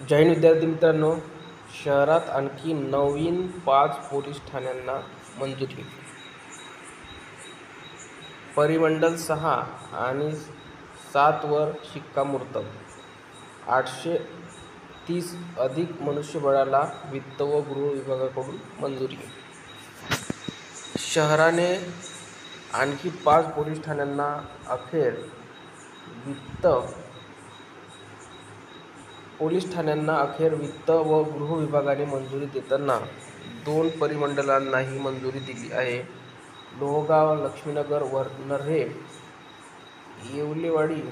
जैन विद्यार्थी मित्रांनो, शहरात आणखी नवीन 5 पोलीस ठाण्यांना मंजुरी. परिमंडल 6 आणि 7 वर शिक्कामोर्तब. 830 अधिक मनुष्यबळाला वित्त व गृह विभागाकडून मंजुरी. शहराने आणखी 5 पोलीस ठाण्यांना अखेर वित्त व गृह विभागाने मंजुरी देताना 2 परिमंडलांनाही मंजुरी दिली आहे. लोहगाव, लक्ष्मीनगर, नर्हे, येवलेवाडी,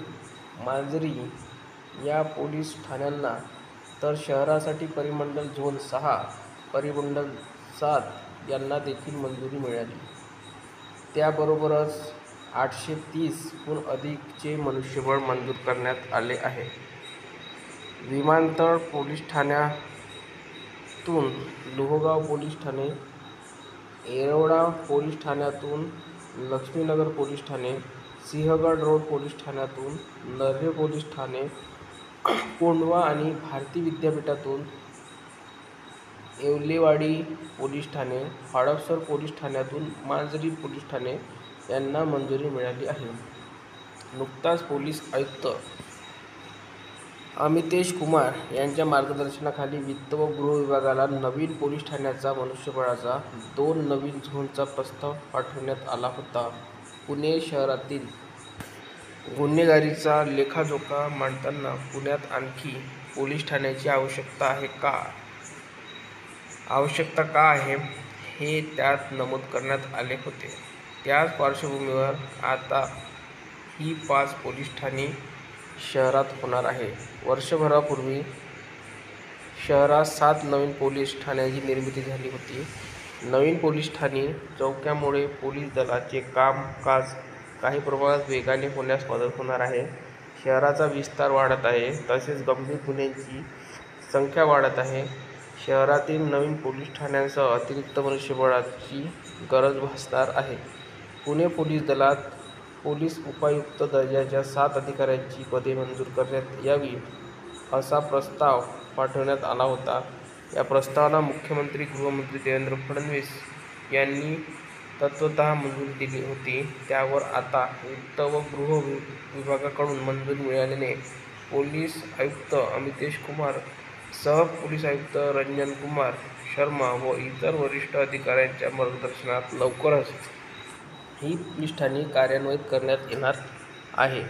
मांजरी या पोलीस ठाण्यांना तर शहरासाठी परिमंडल झोन 6, परिमंडल 7 यांना देखील मंजुरी मिळाली. त्याबरोबरच 830हून अधिकचे मनुष्यबळ मंजूर करण्यात आले आहे. विमानतळ पोलीस ठाण्यातून लोहगाव पोलीस ठाणे, येरवडा पोलीस ठाण्यातून Laxminagar police Thane, Sinhagad road police ठाण्यातून नर्हे पोलीस ठाणे, कोंढवा आणि भारती विद्यापीठातून येवलेवाडी पोलीस ठाणे, हडपसर पोलीस ठाण्यातून मांजरी पोलीस ठाणे यांना मंजुरी मिळाली आहे. नुकताच पोलीस आयुक्त अमितेश कुमार यांच्या मार्गदर्शनाखाली वित्त व गृह विभागाला नवीन पोलीस ठाण्यांच्या मनुष्यबळाचा 2 नवीन झोनचा प्रस्ताव पाठवण्यात आला होता. पुणे शहरातील गुन्हेगारीचा लेखाजोखा मांडताना पुण्यात आणखी पोलीस ठाण्यांची आवश्यकता का आहे, हे त्यात नमूद करण्यात आले होते. त्याच पार्श्वभूमीवर आता ही 5 पोलीस ठाणी शहरात होणार आहे. वर्षभरापूर्वी शहरात 7 नवीन पोलीस ठाण्यांची निर्मिती झाली होती. नवीन पोलीस ठाणी चौक्यामुळे पोलीस दलाचे कामकाज काही प्रमाणात वेगाने होण्यास मदत होणार आहे. शहराचा विस्तार वाढत आहे, तसेच गंभीर गुन्ह्यांची संख्या वाढत आहे. शहरातील नवीन पोलीस ठाण्यांसह अतिरिक्त मनुष्यबळाची गरज भासणार आहे. पुणे पोलीस दलात पोलीस उपायुक्त दर्जाच्या 7 अधिकाऱ्यांची पदे मंजूर करण्यात यावी, असा प्रस्ताव पाठवण्यात आला होता. या प्रस्तावाला मुख्यमंत्री गृहमंत्री देवेंद्र फडणवीस यांनी तत्त्वतः मंजुरी दिली होती. त्यावर आता वित्त व गृह विभागाकडून मंजुरी मिळाल्याने पोलीस आयुक्त अमितेश कुमार, सहपोलीस आयुक्त रंजन कुमार शर्मा व इतर वरिष्ठ अधिकाऱ्यांच्या मार्गदर्शनात लवकरच ही पोलीस ठाणी कार्यान्वित करण्यात येणार आहे.